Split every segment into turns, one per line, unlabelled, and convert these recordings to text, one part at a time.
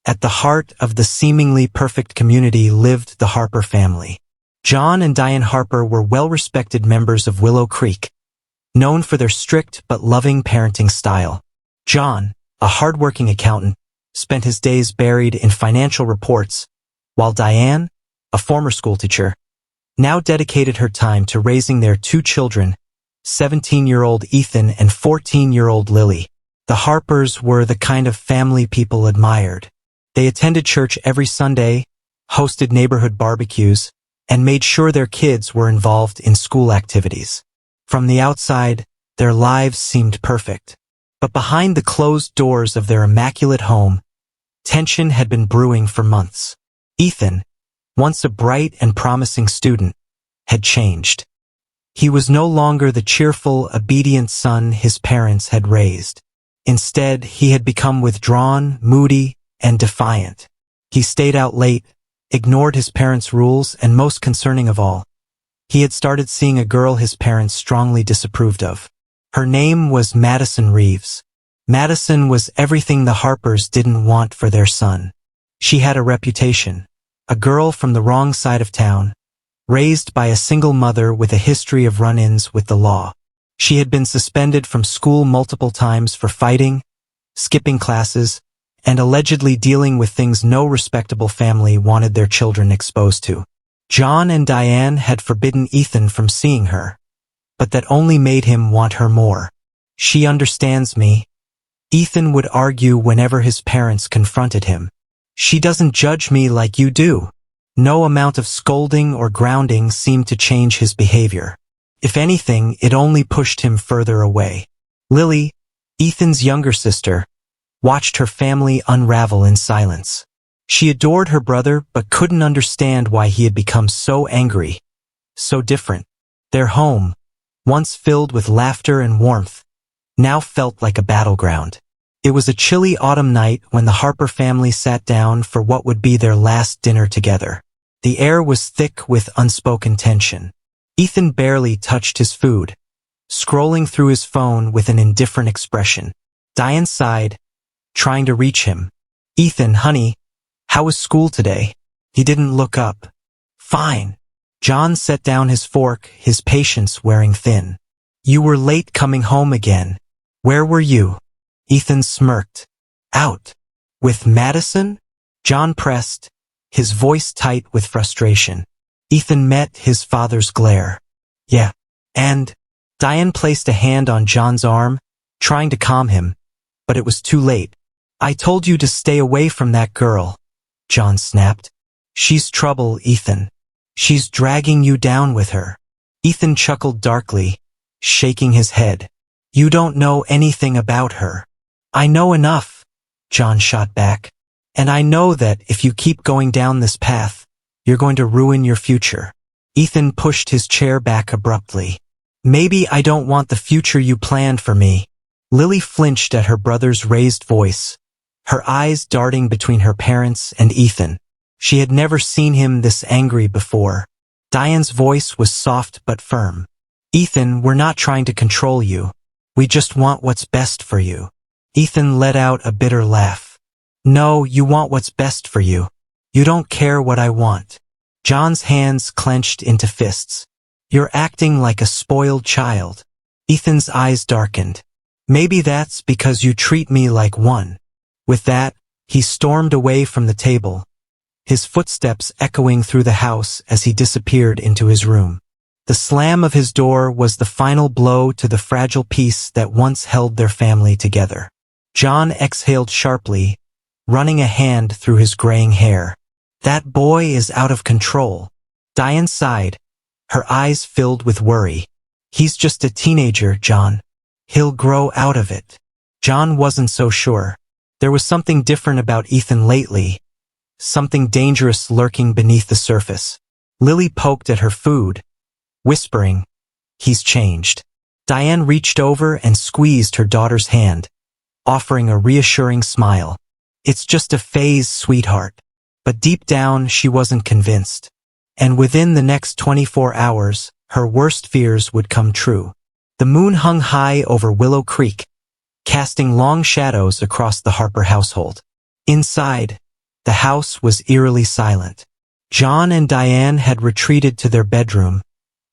At the heart of the seemingly perfect community lived the Harper family. John and Diane Harper were well-respected members of Willow Creek, known for their strict but loving parenting style. John, a hard-working accountant, spent his days buried in financial reports, while Diane, a former schoolteacher, now dedicated her time to raising their two children, 17-year-old Ethan and 14-year-old Lily. The Harpers were the kind of family people admired. They attended church every Sunday, hosted neighborhood barbecues, and made sure their kids were involved in school activities. From the outside, their lives seemed perfect. But behind the closed doors of their immaculate home, tension had been brewing for months. Ethan, once a bright and promising student, had changed. He was no longer the cheerful, obedient son his parents had raised. Instead, he had become withdrawn, moody, and defiant. He stayed out late, ignored his parents' rules, and most concerning of all, he had started seeing a girl his parents strongly disapproved of. Her name was Madison Reeves. Madison was everything the Harpers didn't want for their son. She had a reputation, a girl from the wrong side of town, raised by a single mother with a history of run-ins with the law. She had been suspended from school multiple times for fighting, skipping classes, and allegedly dealing with things no respectable family wanted their children exposed to. John and Diane had forbidden Ethan from seeing her, but that only made him want her more. "She understands me," Ethan would argue whenever his parents confronted him. "She doesn't judge me like you do." No amount of scolding or grounding seemed to change his behavior. If anything, it only pushed him further away. Lily, Ethan's younger sister, watched her family unravel in silence. She adored her brother but couldn't understand why he had become so angry, so different. Their home, once filled with laughter and warmth, now felt like a battleground. It was a chilly autumn night when the Harper family sat down for what would be their last dinner together. The air was thick with unspoken tension. Ethan barely touched his food, scrolling through his phone with an indifferent expression. Diane sighed, trying to reach him. "Ethan, honey, how was school today?" He didn't look up. "Fine." John set down his fork, his patience wearing thin. "You were late coming home again. Where were you?" Ethan smirked. "Out. With Madison?" John pressed, his voice tight with frustration. Ethan met his father's glare. "Yeah. And?" Diane placed a hand on John's arm, trying to calm him, but it was too late. "I told you to stay away from that girl," John snapped. "She's trouble, Ethan. She's dragging you down with her." Ethan chuckled darkly, shaking his head. "You don't know anything about her." "I know enough," John shot back. "And I know that if you keep going down this path, you're going to ruin your future." Ethan pushed his chair back abruptly. "Maybe I don't want the future you planned for me." Lily flinched at her brother's raised voice, her eyes darting between her parents and Ethan. She had never seen him this angry before. Diane's voice was soft but firm. "Ethan, we're not trying to control you. We just want what's best for you." Ethan let out a bitter laugh. "No, you want what's best for you. You don't care what I want." John's hands clenched into fists. "You're acting like a spoiled child." Ethan's eyes darkened. "Maybe that's because you treat me like one." With that, he stormed away from the table, his footsteps echoing through the house as he disappeared into his room. The slam of his door was the final blow to the fragile peace that once held their family together. John exhaled sharply, running a hand through his graying hair. "That boy is out of control." Diane sighed, her eyes filled with worry. "He's just a teenager, John. He'll grow out of it." John wasn't so sure. There was something different about Ethan lately, something dangerous lurking beneath the surface. Lily poked at her food, whispering, "He's changed." Diane reached over and squeezed her daughter's hand, offering a reassuring smile. "It's just a phase, sweetheart." But deep down, she wasn't convinced. And within the next 24 hours, her worst fears would come true. The moon hung high over Willow Creek, casting long shadows across the Harper household. Inside, The house was eerily silent. John and Diane had retreated to their bedroom,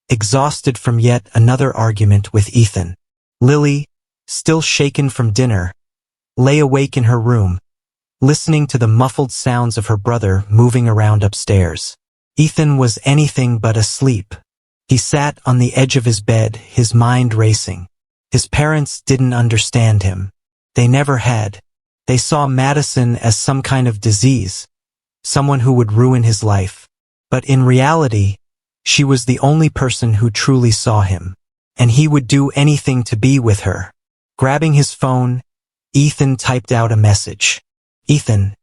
exhausted from yet another argument with Ethan. Lily, still shaken from dinner, lay awake in her room, listening to the muffled sounds of her brother moving around upstairs. Ethan was anything but asleep. He sat on the edge of his bed, his mind racing. His parents didn't understand him. They never had. They saw Madison as some kind of disease, someone who would ruin his life. But in reality, she was the only person who truly saw him, and he would do anything to be with her. Grabbing his phone, Ethan typed out a message. "Ethan,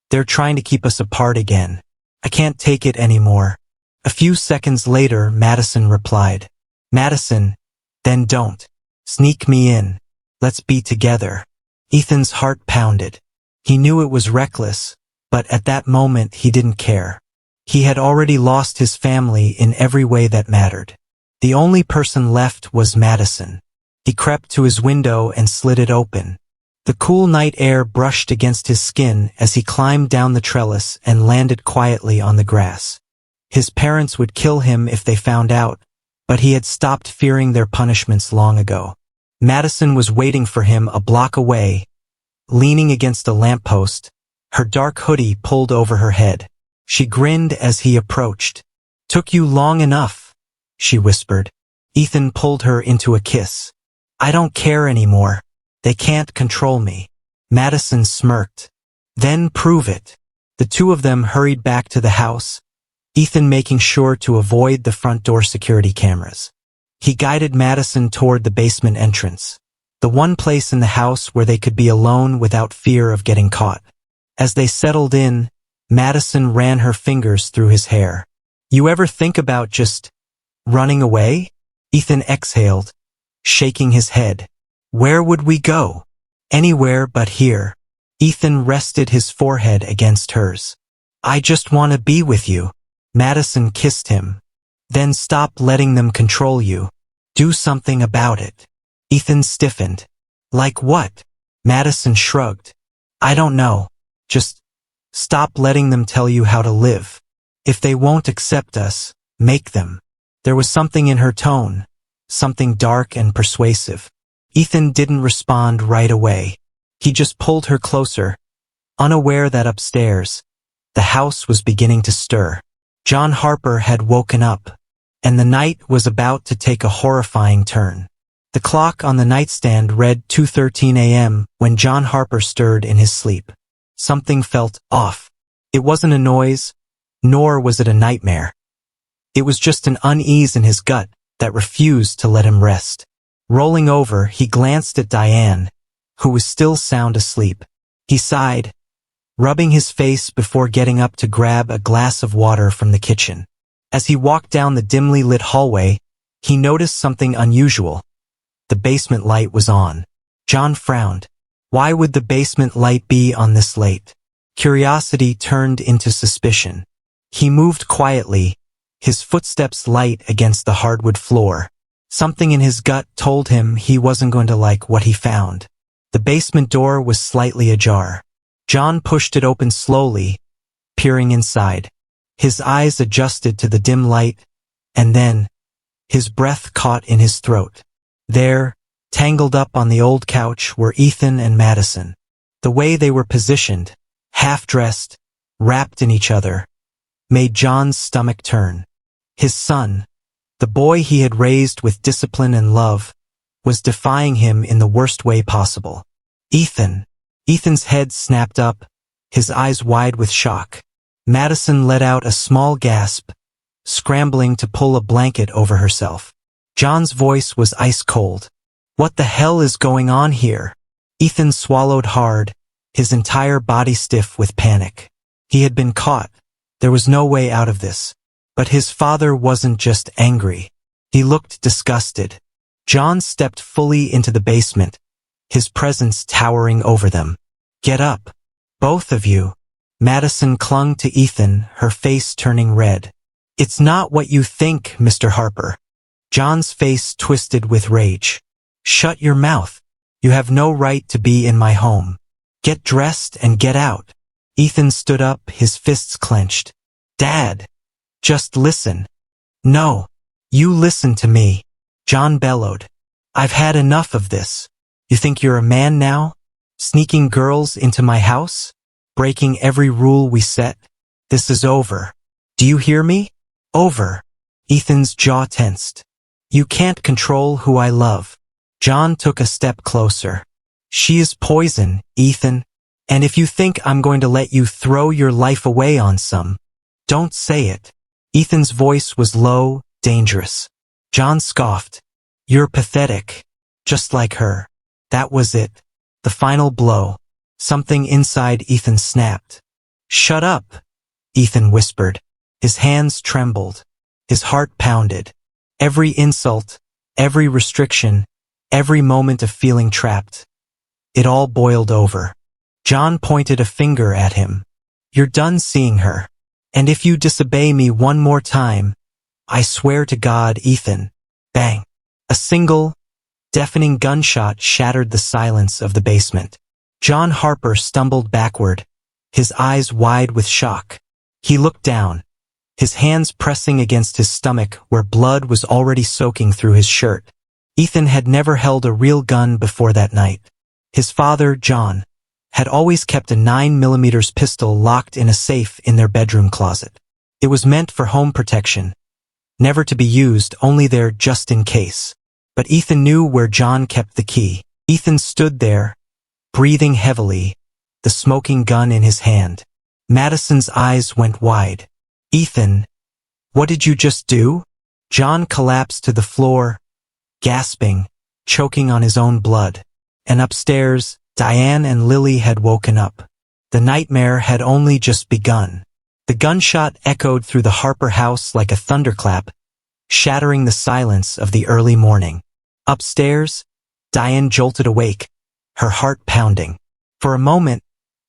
they're trying to keep us apart again. I can't take it anymore." A few seconds later, Madison replied, "Madison, then don't. Sneak me in. Let's be together." Ethan's heart pounded. He knew it was reckless, but at that moment he didn't care. He had already lost his family in every way that mattered. The only person left was Madison. He crept to his window and slid it open. The cool night air brushed against his skin as he climbed down the trellis and landed quietly on the grass. His parents would kill him if they found out, but he had stopped fearing their punishments long ago. Madison was waiting for him a block away, leaning against a lamppost, her dark hoodie pulled over her head. She grinned as he approached. "Took you long enough," she whispered. Ethan pulled her into a kiss. "I don't care anymore. They can't control me." Madison smirked. "Then prove it." The two of them hurried back to the house, Ethan making sure to avoid the front door security cameras. He guided Madison toward the basement entrance, the one place in the house where they could be alone without fear of getting caught. As they settled in, Madison ran her fingers through his hair. "You ever think about just running away?" Ethan exhaled, shaking his head. "Where would we go?" "Anywhere but here." Ethan rested his forehead against hers. "I just want to be with you." Madison kissed him. "Then stop letting them control you. Do something about it." Ethan stiffened. "Like what?" Madison shrugged. "I don't know. Just stop letting them tell you how to live. If they won't accept us, make them." There was something in her tone, something dark and persuasive. Ethan didn't respond right away. He just pulled her closer, unaware that upstairs, the house was beginning to stir. John Harper had woken up, and the night was about to take a horrifying turn. The clock on the nightstand read 2:13 a.m. when John Harper stirred in his sleep. Something felt off. It wasn't a noise, nor was it a nightmare. It was just an unease in his gut that refused to let him rest. Rolling over, he glanced at Diane, who was still sound asleep. He sighed, rubbing his face before getting up to grab a glass of water from the kitchen. As he walked down the dimly lit hallway, he noticed something unusual. The basement light was on. John frowned. Why would the basement light be on this late? Curiosity turned into suspicion. He moved quietly, his footsteps light against the hardwood floor. Something in his gut told him he wasn't going to like what he found. The basement door was slightly ajar. John pushed it open slowly, peering inside. His eyes adjusted to the dim light, and then, his breath caught in his throat. There, tangled up on the old couch, were Ethan and Madison. The way they were positioned, half-dressed, wrapped in each other, made John's stomach turn. His son, the boy he had raised with discipline and love, was defying him in the worst way possible. "Ethan." Ethan's head snapped up, his eyes wide with shock. Madison let out a small gasp, scrambling to pull a blanket over herself. John's voice was ice cold. "What the hell is going on here?" Ethan swallowed hard, his entire body stiff with panic. He had been caught. There was no way out of this. But his father wasn't just angry. He looked disgusted. John stepped fully into the basement, his presence towering over them. "Get up. Both of you." Madison clung to Ethan, her face turning red. "It's not what you think, Mr. Harper." John's face twisted with rage. "Shut your mouth. You have no right to be in my home. Get dressed and get out." Ethan stood up, his fists clenched. Dad! Just listen. No. You listen to me. John bellowed. I've had enough of this. You think you're a man now? Sneaking girls into my house? Breaking every rule we set? This is over. Do you hear me? Over. Ethan's jaw tensed. You can't control who I love. John took a step closer. She is poison, Ethan. And if you think I'm going to let you throw your life away on some, don't say it. Ethan's voice was low, dangerous. John scoffed. You're pathetic. Just like her. That was it. The final blow. Something inside Ethan snapped. Shut up, Ethan whispered. His hands trembled. His heart pounded. Every insult, every restriction, every moment of feeling trapped. It all boiled over. John pointed a finger at him. You're done seeing her. And if you disobey me one more time, I swear to God, Ethan. Bang. A single, deafening gunshot shattered the silence of the basement. John Harper stumbled backward, his eyes wide with shock. He looked down, his hands pressing against his stomach where blood was already soaking through his shirt. Ethan had never held a real gun before that night. His father, John, had always kept a 9mm pistol locked in a safe in their bedroom closet. It was meant for home protection, never to be used, only there just in case. But Ethan knew where John kept the key. Ethan stood there, breathing heavily, the smoking gun in his hand. Madison's eyes went wide. Ethan, what did you just do? John collapsed to the floor, gasping, choking on his own blood. And upstairs, Diane and Lily had woken up. The nightmare had only just begun. The gunshot echoed through the Harper house like a thunderclap, shattering the silence of the early morning. Upstairs, Diane jolted awake, her heart pounding. For a moment,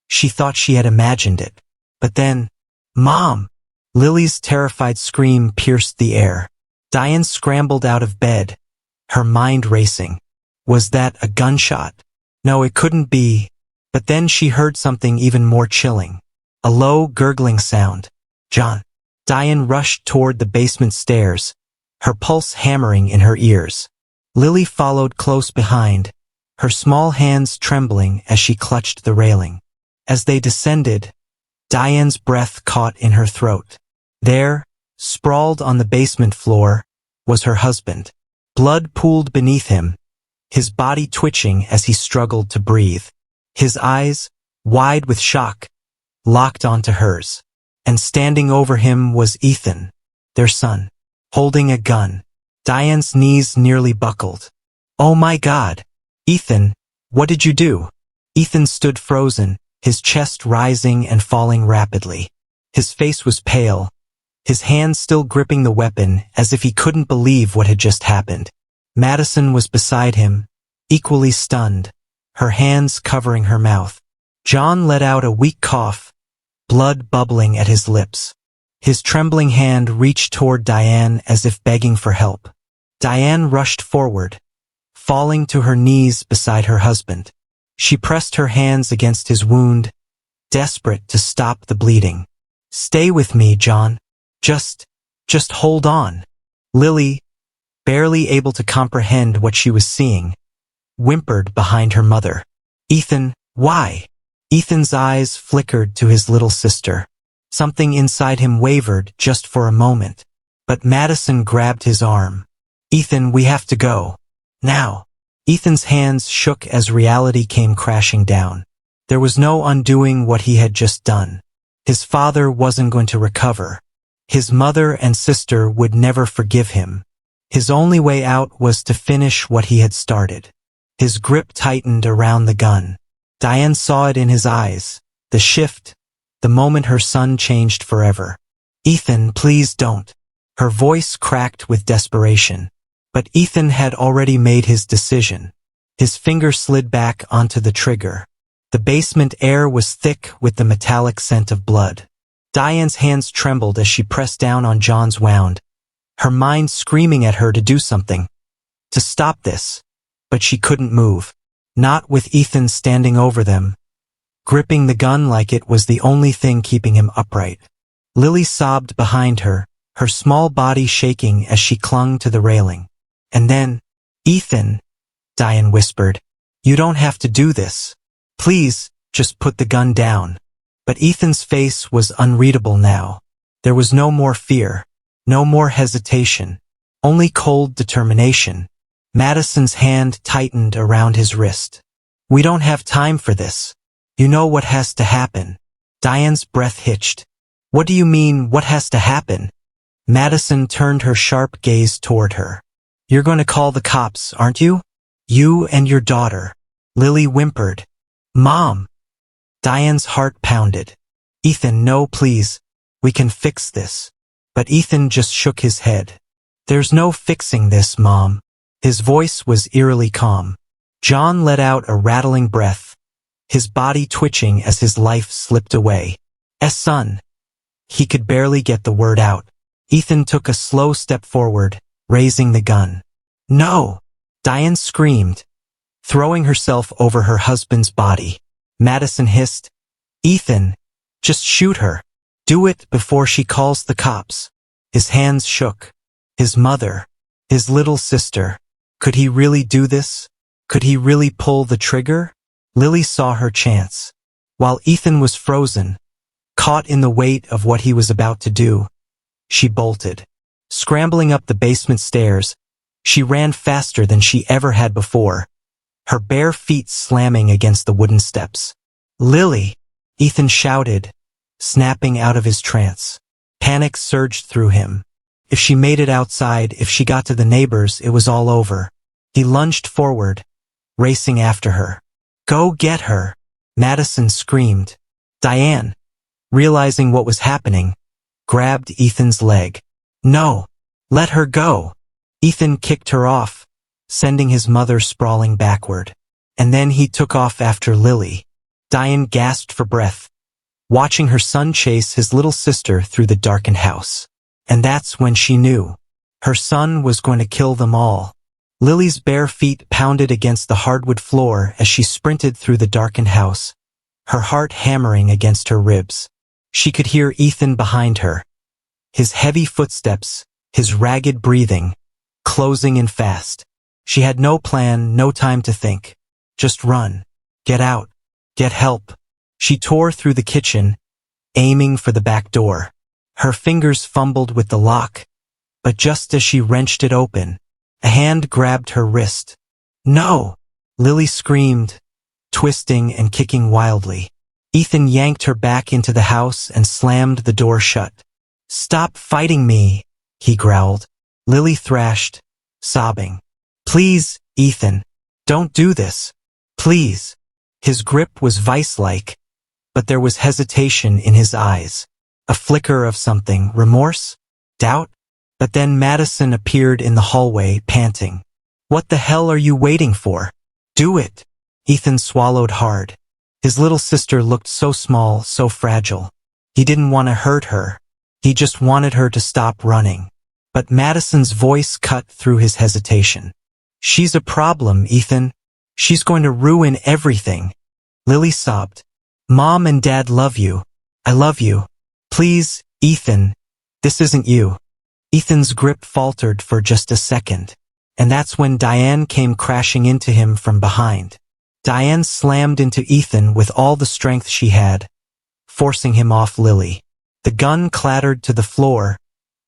she thought she had imagined it. But then, Mom! Lily's terrified scream pierced the air. Diane scrambled out of bed, her mind racing. Was that a gunshot? No, it couldn't be. But then she heard something even more chilling. A low, gurgling sound. John. Diane rushed toward the basement stairs, her pulse hammering in her ears. Lily followed close behind, her small hands trembling as she clutched the railing. As they descended, Diane's breath caught in her throat. There, sprawled on the basement floor, was her husband. Blood pooled beneath him, his body twitching as he struggled to breathe. His eyes, wide with shock, locked onto hers. And standing over him was Ethan, their son, holding a gun. Diane's knees nearly buckled. Oh my God! Ethan, what did you do? Ethan stood frozen, his chest rising and falling rapidly. His face was pale, his hands still gripping the weapon as if he couldn't believe what had just happened. Madison was beside him, equally stunned, her hands covering her mouth. John let out a weak cough, blood bubbling at his lips. His trembling hand reached toward Diane as if begging for help. Diane rushed forward, falling to her knees beside her husband. She pressed her hands against his wound, desperate to stop the bleeding. Stay with me, John. Just hold on. Lily, barely able to comprehend what she was seeing, whimpered behind her mother. Ethan, why? Ethan's eyes flickered to his little sister. Something inside him wavered just for a moment. But Madison grabbed his arm. Ethan, we have to go. Now. Ethan's hands shook as reality came crashing down. There was no undoing what he had just done. His father wasn't going to recover. His mother and sister would never forgive him. His only way out was to finish what he had started. His grip tightened around the gun. Diane saw it in his eyes, the shift, the moment her son changed forever. Ethan, please don't. Her voice cracked with desperation. But Ethan had already made his decision. His finger slid back onto the trigger. The basement air was thick with the metallic scent of blood. Diane's hands trembled as she pressed down on John's wound, her mind screaming at her to do something, to stop this. But she couldn't move. Not with Ethan standing over them, gripping the gun like it was the only thing keeping him upright. Lily sobbed behind her, her small body shaking as she clung to the railing. And then, "Ethan," Diane whispered, "you don't have to do this. Please, just put the gun down." But Ethan's face was unreadable now. There was no more fear, no more hesitation, only cold determination. Madison's hand tightened around his wrist. "We don't have time for this. You know what has to happen." Diane's breath hitched. "What do you mean, what has to happen?" Madison turned her sharp gaze toward her. "You're going to call the cops, aren't you? You and your daughter." Lily whimpered. "Mom." Diane's heart pounded. "Ethan, no, please. We can fix this." But Ethan just shook his head. "There's no fixing this, Mom." His voice was eerily calm. John let out a rattling breath, his body twitching as his life slipped away. "Son." He could barely get the word out. Ethan took a slow step forward, raising the gun. "No!" Diane screamed, throwing herself over her husband's body. Madison hissed, "Ethan, just shoot her. Do it before she calls the cops." His hands shook. His mother, his little sister. Could he really do this? Could he really pull the trigger? Lily saw her chance. While Ethan was frozen, caught in the weight of what he was about to do, she bolted. Scrambling up the basement stairs, she ran faster than she ever had before, her bare feet slamming against the wooden steps. "Lily!" Ethan shouted, snapping out of his trance. Panic surged through him. If she made it outside, if she got to the neighbors, it was all over. He lunged forward, racing after her. "Go get her!" Madison screamed. Diane, realizing what was happening, grabbed Ethan's leg. "No! Let her go!" Ethan kicked her off, sending his mother sprawling backward. And then he took off after Lily. Diane gasped for breath, watching her son chase his little sister through the darkened house. And that's when she knew. Her son was going to kill them all. Lily's bare feet pounded against the hardwood floor as she sprinted through the darkened house, her heart hammering against her ribs. She could hear Ethan behind her, his heavy footsteps, his ragged breathing, closing in fast. She had no plan, no time to think. Just run. Get out. Get help. She tore through the kitchen, aiming for the back door. Her fingers fumbled with the lock, but just as she wrenched it open, a hand grabbed her wrist. "No!" Lily screamed, twisting and kicking wildly. Ethan yanked her back into the house and slammed the door shut. "Stop fighting me," he growled. Lily thrashed, sobbing. "Please, Ethan, don't do this. Please." His grip was vice-like, but there was hesitation in his eyes. A flicker of something, remorse? Doubt? But then Madison appeared in the hallway, panting. "What the hell are you waiting for? Do it." Ethan swallowed hard. His little sister looked so small, so fragile. He didn't want to hurt her. He just wanted her to stop running. But Madison's voice cut through his hesitation. "She's a problem, Ethan. She's going to ruin everything." Lily sobbed. "Mom and Dad love you. I love you. Please, Ethan, this isn't you." Ethan's grip faltered for just a second, and that's when Diane came crashing into him from behind. Diane slammed into Ethan with all the strength she had, forcing him off Lily. The gun clattered to the floor,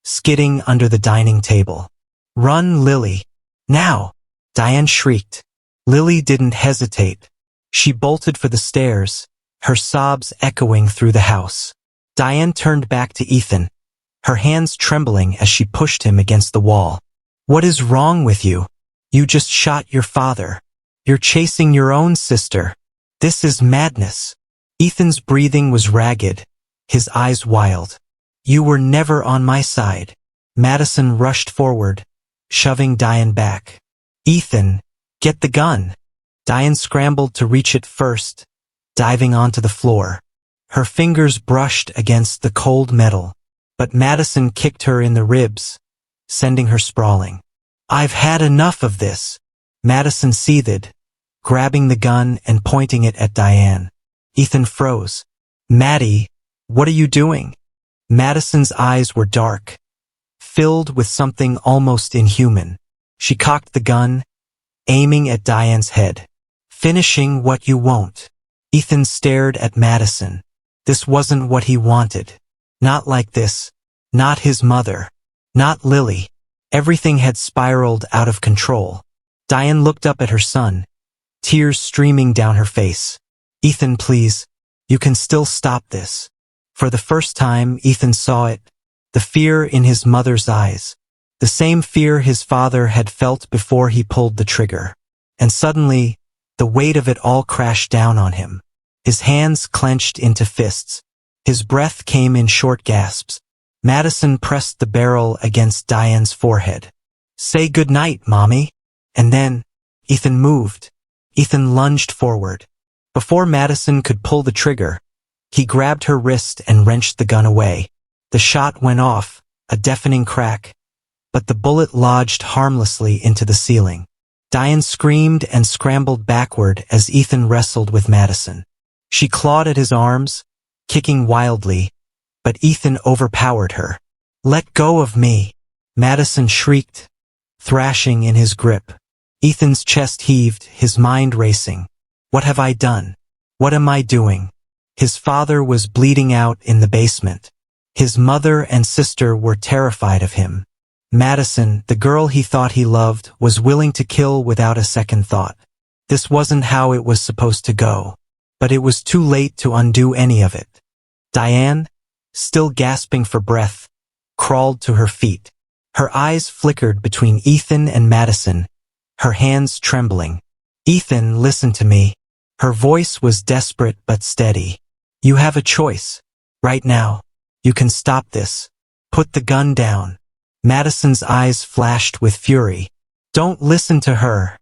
skidding under the dining table. "Run, Lily. Now!" Diane shrieked. Lily didn't hesitate. She bolted for the stairs, her sobs echoing through the house. Diane turned back to Ethan, her hands trembling as she pushed him against the wall. "What is wrong with you? You just shot your father. You're chasing your own sister. This is madness." Ethan's breathing was ragged, his eyes wild. "You were never on my side." Madison rushed forward, shoving Diane back. "Ethan, get the gun." Diane scrambled to reach it first, diving onto the floor. Her fingers brushed against the cold metal, but Madison kicked her in the ribs, sending her sprawling. "I've had enough of this." Madison seethed, grabbing the gun and pointing it at Diane. Ethan froze. Maddie, what are you doing? Madison's eyes were dark, filled with something almost inhuman. She cocked the gun, aiming at Diane's head. Finishing what you won't. Ethan stared at Madison. This wasn't what he wanted. Not like this. Not his mother. Not Lily. Everything had spiraled out of control. Diane looked up at her son, tears streaming down her face. Ethan, please. You can still stop this. For the first time, Ethan saw it. The fear in his mother's eyes. The same fear his father had felt before he pulled the trigger. And suddenly, the weight of it all crashed down on him. His hands clenched into fists. His breath came in short gasps. Madison pressed the barrel against Diane's forehead. Say goodnight, Mommy. And then, Ethan moved. Ethan lunged forward. Before Madison could pull the trigger, he grabbed her wrist and wrenched the gun away. The shot went off, a deafening crack, but the bullet lodged harmlessly into the ceiling. Diane screamed and scrambled backward as Ethan wrestled with Madison. She clawed at his arms, kicking wildly, but Ethan overpowered her. Let go of me, Madison shrieked, thrashing in his grip. Ethan's chest heaved, his mind racing. What have I done? What am I doing? His father was bleeding out in the basement. His mother and sister were terrified of him. Madison, the girl he thought he loved, was willing to kill without a second thought. This wasn't how it was supposed to go. But it was too late to undo any of it. Diane, still gasping for breath, crawled to her feet. Her eyes flickered between Ethan and Madison, her hands trembling. Ethan, listen to me. Her voice was desperate but steady. You have a choice. Right now. You can stop this. Put the gun down. Madison's eyes flashed with fury. Don't listen to her,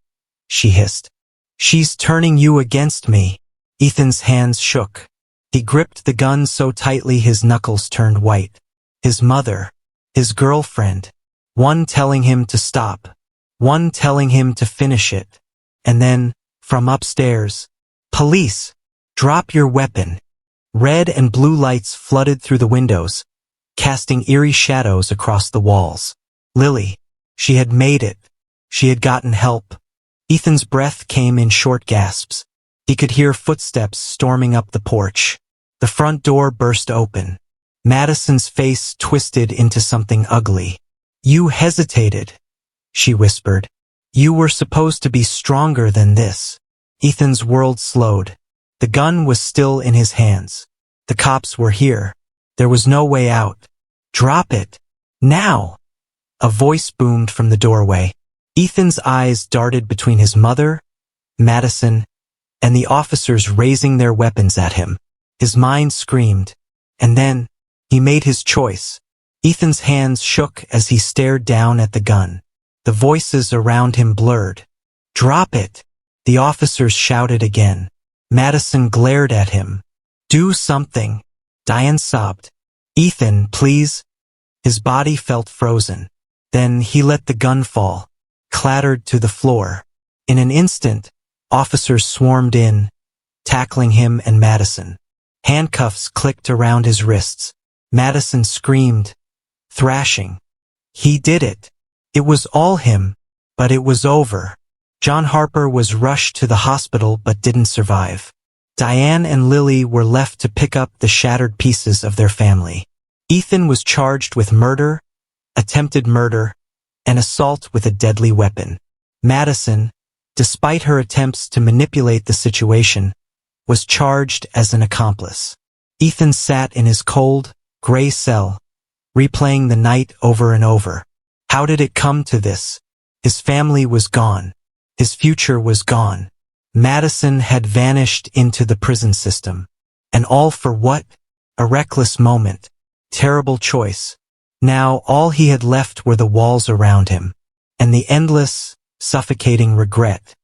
she hissed. She's turning you against me. Ethan's hands shook. He gripped the gun so tightly his knuckles turned white. His mother, his girlfriend, one telling him to stop, one telling him to finish it. And then, from upstairs, police, drop your weapon. Red and blue lights flooded through the windows, casting eerie shadows across the walls. Lily, she had made it. She had gotten help. Ethan's breath came in short gasps. He could hear footsteps storming up the porch. The front door burst open. Madison's face twisted into something ugly. You hesitated, she whispered. You were supposed to be stronger than this. Ethan's world slowed. The gun was still in his hands. The cops were here. There was no way out. Drop it. Now. A voice boomed from the doorway. Ethan's eyes darted between his mother, Madison, and the officers raising their weapons at him. His mind screamed. And then, he made his choice. Ethan's hands shook as he stared down at the gun. The voices around him blurred. Drop it! The officers shouted again. Madison glared at him. Do something. Diane sobbed. Ethan, please. His body felt frozen. Then he let the gun fall, clattered to the floor. In an instant, officers swarmed in, tackling him and Madison. Handcuffs clicked around his wrists. Madison screamed, thrashing. He did it. It was all him, but it was over. John Harper was rushed to the hospital but didn't survive. Diane and Lily were left to pick up the shattered pieces of their family. Ethan was charged with murder, attempted murder, and assault with a deadly weapon. Madison, despite her attempts to manipulate the situation, was charged as an accomplice. Ethan sat in his cold, gray cell, replaying the night over and over. How did it come to this? His family was gone. His future was gone. Madison had vanished into the prison system. And all for what? A reckless moment. Terrible choice. Now all he had left were the walls around him, and the endless, suffocating regret.